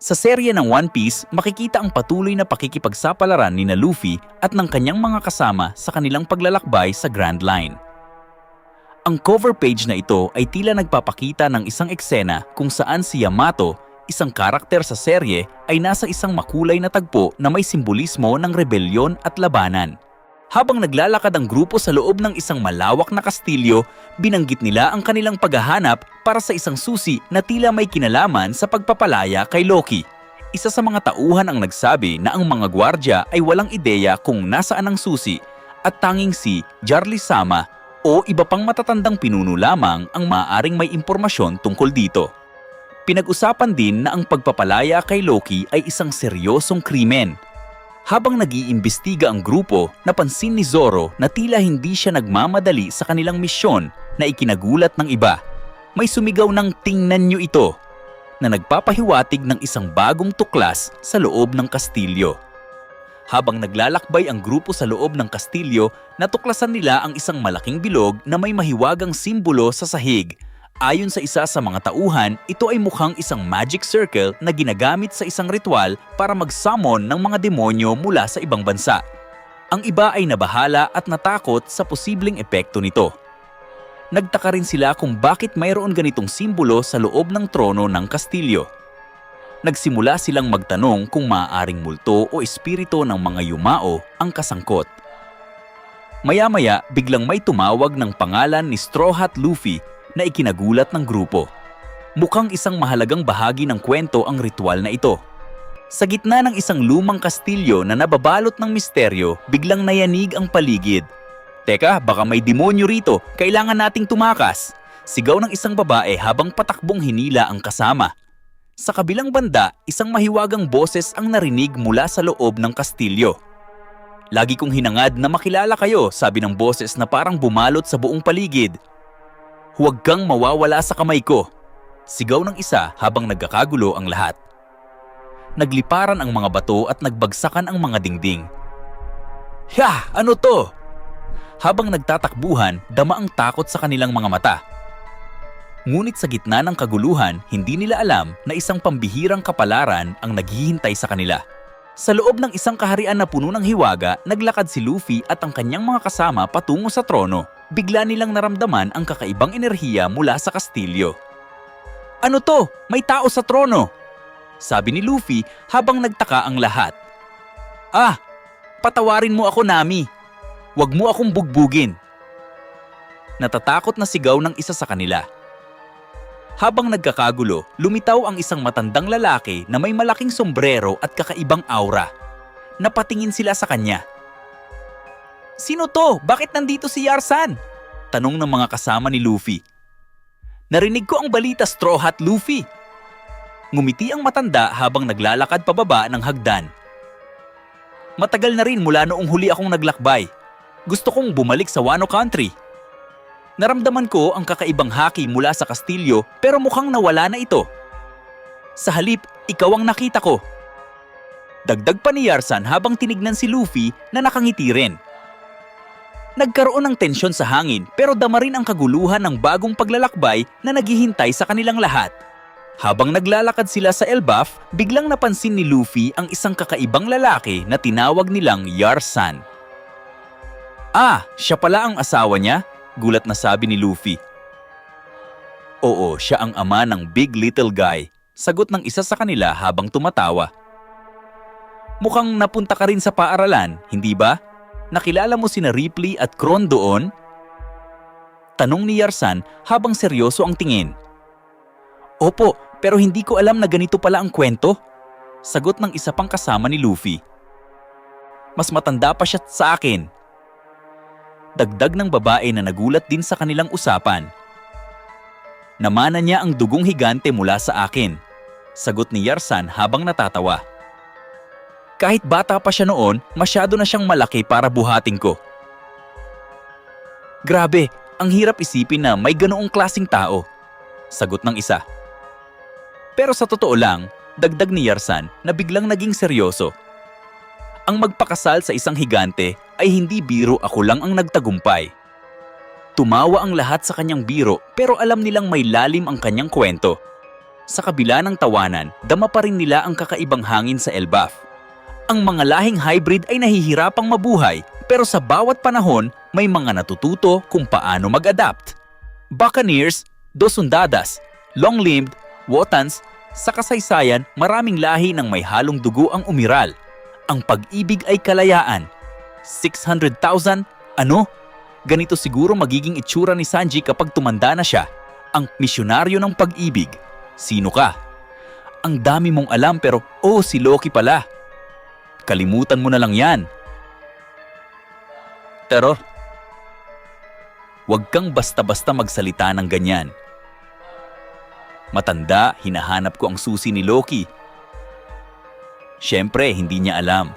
Sa serye ng One Piece, makikita ang patuloy na pakikipagsapalaran ni Luffy at ng kanyang mga kasama sa kanilang paglalakbay sa Grand Line. Ang cover page na ito ay tila nagpapakita ng isang eksena kung saan si Yamato, isang karakter sa serye, ay nasa isang makulay na tagpo na may simbolismo ng rebelyon at labanan. Habang naglalakad ang grupo sa loob ng isang malawak na kastilyo, binanggit nila ang kanilang paghahanap para sa isang susi na tila may kinalaman sa pagpapalaya kay Loki. Isa sa mga tauhan ang nagsabi na ang mga gwardya ay walang ideya kung nasaan ang susi at tanging si Jarly-sama o iba pang matatandang pinuno lamang ang maaaring may impormasyon tungkol dito. Pinag-usapan din na ang pagpapalaya kay Loki ay isang seryosong krimen. Habang nag-iimbestiga ang grupo, napansin ni Zoro na tila hindi siya nagmamadali sa kanilang misyon na ikinagulat ng iba. May sumigaw ng "Tingnan niyo ito" na nagpapahiwatig ng isang bagong tuklas sa loob ng kastilyo. Habang naglalakbay ang grupo sa loob ng kastilyo, natuklasan nila ang isang malaking bilog na may mahiwagang simbolo sa sahig. Ayon sa isa sa mga tauhan, ito ay mukhang isang magic circle na ginagamit sa isang ritual para mag-summon ng mga demonyo mula sa ibang bansa. Ang iba ay nabahala at natakot sa posibleng epekto nito. Nagtaka rin sila kung bakit mayroon ganitong simbolo sa loob ng trono ng kastilyo. Nagsimula silang magtanong kung maaaring multo o espiritu ng mga yumao ang kasangkot. Maya-maya, biglang may tumawag ng pangalan ni Straw Hat Luffy na ikinagulat ng grupo. Mukhang isang mahalagang bahagi ng kwento ang ritual na ito. Sa gitna ng isang lumang kastilyo na nababalot ng misteryo, biglang nayanig ang paligid. "Teka, baka may demonyo rito, kailangan nating tumakas!" Sigaw ng isang babae habang patakbong hinila ang kasama. Sa kabilang banda, isang mahiwagang boses ang narinig mula sa loob ng kastilyo. "Lagi kong hinangad na makilala kayo," sabi ng boses na parang bumalot sa buong paligid. "Huwag kang mawawala sa kamay ko," sigaw ng isa habang nagkakagulo ang lahat. Nagliparan ang mga bato at nagbagsakan ang mga dingding. "Ha! Ano to?" Habang nagtatakbuhan, dama ang takot sa kanilang mga mata. Ngunit sa gitna ng kaguluhan, hindi nila alam na isang pambihirang kapalaran ang naghihintay sa kanila. Sa loob ng isang kaharian na puno ng hiwaga, naglakad si Luffy at ang kanyang mga kasama patungo sa trono. Bigla nilang naramdaman ang kakaibang enerhiya mula sa kastilyo. "Ano to? May tao sa trono!" sabi ni Luffy habang nagtaka ang lahat. "Ah, patawarin mo ako, Nami. Huwag mo akong bugbugin." Natatakot na sigaw ng isa sa kanila. Habang nagkakagulo, lumitaw ang isang matandang lalaki na may malaking sombrero at kakaibang aura. Napatingin sila sa kanya. "Sino to? Bakit nandito si Yarsan?" tanong ng mga kasama ni Luffy. "Narinig ko ang balita, Straw Hat Luffy." Ngumiti ang matanda habang naglalakad pababa ng hagdan. "Matagal na rin mula noong huli akong naglakbay. Gusto kong bumalik sa Wano Country. Naramdaman ko ang kakaibang haki mula sa kastilyo pero mukhang nawala na ito. Sa halip, ikaw ang nakita ko." Dagdag pa ni Yarsan habang tinignan si Luffy na nakangiti rin. Nagkaroon ng tensyon sa hangin pero dama rin ang kaguluhan ng bagong paglalakbay na naghihintay sa kanilang lahat. Habang naglalakad sila sa Elbaf, biglang napansin ni Luffy ang isang kakaibang lalaki na tinawag nilang Yarsan. "Ah, siya pala ang asawa niya?" gulat na sabi ni Luffy. "Oo, siya ang ama ng Big Little Guy," sagot ng isa sa kanila habang tumatawa. "Mukhang napunta ka rin sa paaralan, hindi ba? Nakilala mo sina Ripley at Kron doon?" tanong ni Yarsan habang seryoso ang tingin. "Opo, pero hindi ko alam na ganito pala ang kwento," sagot ng isa pang kasama ni Luffy. "Mas matanda pa siya sa akin." Dagdag ng babae na nagulat din sa kanilang usapan. "Namana niya ang dugong higante mula sa akin," sagot ni Yarsan habang natatawa. "Kahit bata pa siya noon, masyado na siyang malaki para buhatin ko." "Grabe, ang hirap isipin na may ganoong klaseng tao," sagot ng isa. Pero sa totoo lang, dagdag ni Yarsan na biglang naging seryoso. "Ang magpakasal sa isang higante ay hindi biro, ako lang ang nagtagumpay." Tumawa ang lahat sa kanyang biro pero alam nilang may lalim ang kanyang kwento. Sa kabila ng tawanan, dama pa rin nila ang kakaibang hangin sa Elbaf. Ang mga lahing hybrid ay nahihirapang mabuhay, pero sa bawat panahon, may mga natututo kung paano mag-adapt. Buccaneers, Dos Undadas, Long-limbed, Wotans, sa kasaysayan, maraming lahi ng may halong dugo ang umiral. Ang pag-ibig ay kalayaan. 600,000? Ano? Ganito siguro magiging itsura ni Sanji kapag tumanda na siya. Ang misyonaryo ng pag-ibig. Sino ka? Ang dami mong alam pero si Loki pala. Kalimutan mo na lang yan. Terror. Huwag kang basta-basta magsalita ng ganyan. Matanda, hinahanap ko ang susi ni Loki. Siyempre, hindi niya alam.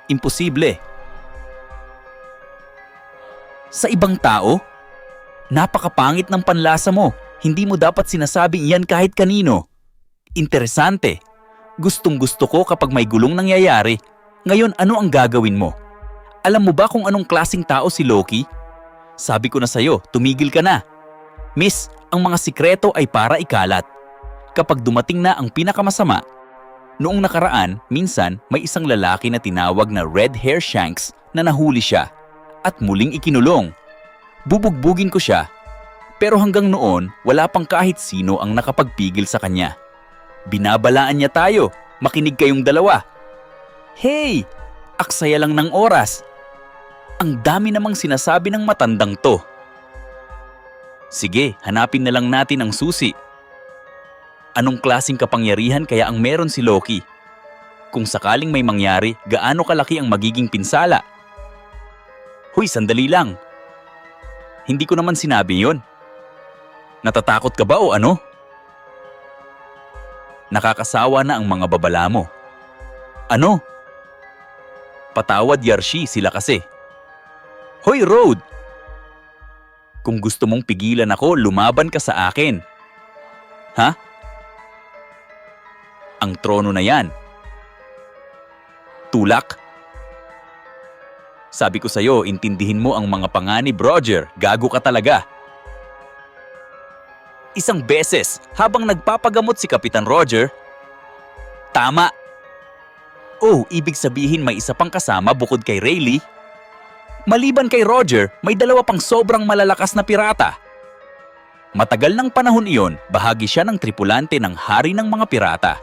Imposible. Sa ibang tao, napakapangit ng panlasa mo. Hindi mo dapat sinasabing iyan kahit kanino. Interesante. Gustong-gusto ko kapag may gulong nangyayari. Ngayon, ano ang gagawin mo? Alam mo ba kung anong klaseng tao si Loki? Sabi ko na sa'yo, tumigil ka na. Miss, ang mga sikreto ay para ikalat. Kapag dumating na ang pinakamasama, noong nakaraan, minsan may isang lalaki na tinawag na Red Hair Shanks na nahuli siya at muling ikinulong. Bubugbugin ko siya, pero hanggang noon wala pang kahit sino ang nakapagpigil sa kanya. Binabalaan niya tayo, makinig kayong dalawa. Hey, aksaya lang ng oras. Ang dami namang sinasabi ng matandang to. Sige, hanapin na lang natin ang susi. Anong klaseng kapangyarihan kaya ang meron si Loki? Kung sakaling may mangyari, gaano kalaki ang magiging pinsala? Huy, sandali lang. Hindi ko naman sinabi yon. Natatakot ka ba o ano? Nakakasawa na ang mga babala mo. Ano? Patawad Yarshi, sila kasi. Hoy Road! Kung gusto mong pigilan ako, lumaban ka sa akin. Ha? Ang trono na yan. Tulak? Sabi ko sa'yo, intindihin mo ang mga panganib, Roger. Gago ka talaga. Isang beses, habang nagpapagamot si Kapitan Roger. Tama. Ibig sabihin may isa pang kasama bukod kay Rayleigh. Maliban kay Roger, may dalawa pang sobrang malalakas na pirata. Matagal ng panahon iyon, bahagi siya ng tripulante ng hari ng mga pirata.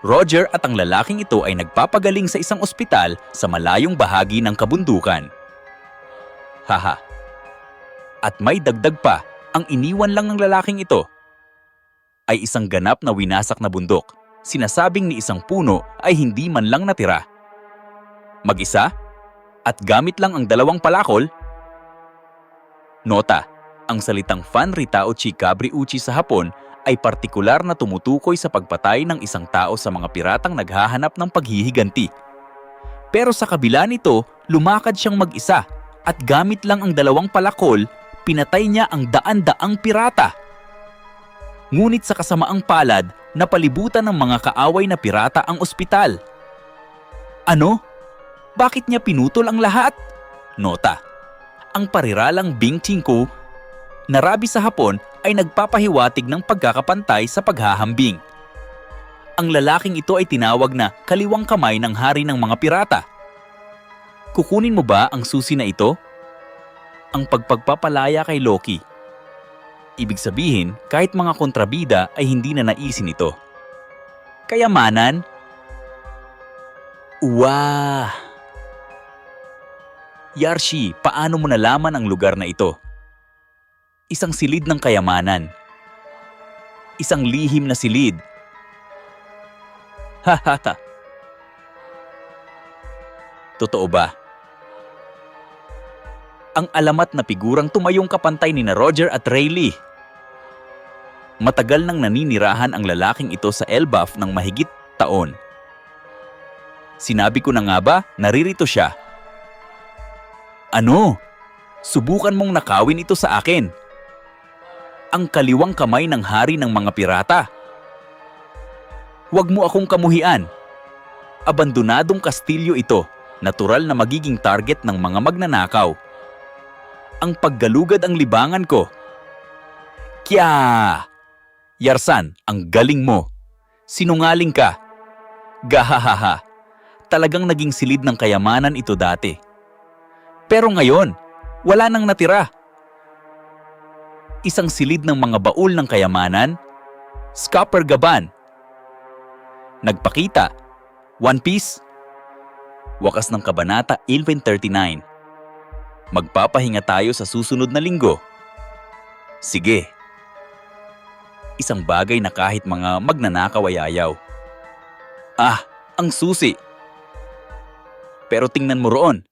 Roger at ang lalaking ito ay nagpapagaling sa isang ospital sa malayong bahagi ng kabundukan. Haha. At may dagdag pa, ang iniwan lang ng lalaking ito ay isang ganap na winasak na bundok. Sinasabing ni isang puno ay hindi man lang natira. Mag-isa? At gamit lang ang dalawang palakol? Nota, ang salitang Fanritao Chikabri Uchi sa Hapon ay partikular na tumutukoy sa pagpatay ng isang tao sa mga piratang naghahanap ng paghihiganti. Pero sa kabila nito, lumakad siyang mag-isa at gamit lang ang dalawang palakol, pinatay niya ang daan-daang pirata. Ngunit sa kasamaang palad, napalibutan ng mga kaaway na pirata ang ospital. Ano? Bakit niya pinutol ang lahat? Nota, ang pariralang Bing Tingko, narabi sa Hapon, ay nagpapahiwatig ng pagkakapantay sa paghahambing. Ang lalaking ito ay tinawag na kaliwang kamay ng hari ng mga pirata. Kukunin mo ba ang susi na ito? Ang pagpagpapalaya kay Loki. Ibig sabihin, kahit mga kontrabida ay hindi na naisin ito. Kayamanan? Wah! Yarshi, paano mo nalaman ang lugar na ito? Isang silid ng kayamanan. Isang lihim na silid. Hahaha. Totoo ba? Ang alamat na figurang tumayong kapantay ni na Roger at Rayleigh. Matagal nang naninirahan ang lalaking ito sa Elbaf ng mahigit taon. Sinabi ko na nga ba, naririto siya. Ano? Subukan mong nakawin ito sa akin. Ang kaliwang kamay ng hari ng mga pirata. Huwag mo akong kamuhian. Abandonadong kastilyo ito, natural na magiging target ng mga magnanakaw. Ang paggalugad ang libangan ko. Kya! Yarsan, ang galing mo. Sinungaling ka. Gahahaha. Talagang naging silid ng kayamanan ito dati. Pero ngayon, wala nang natira. Isang silid ng mga baul ng kayamanan, Scupper Gaban. Nagpakita, One Piece. Wakas ng Kabanata 1139. Magpapahinga tayo sa susunod na linggo. Sige. Isang bagay na kahit mga magnanakaw ay ayaw. Ah, ang susi. Pero tingnan mo roon,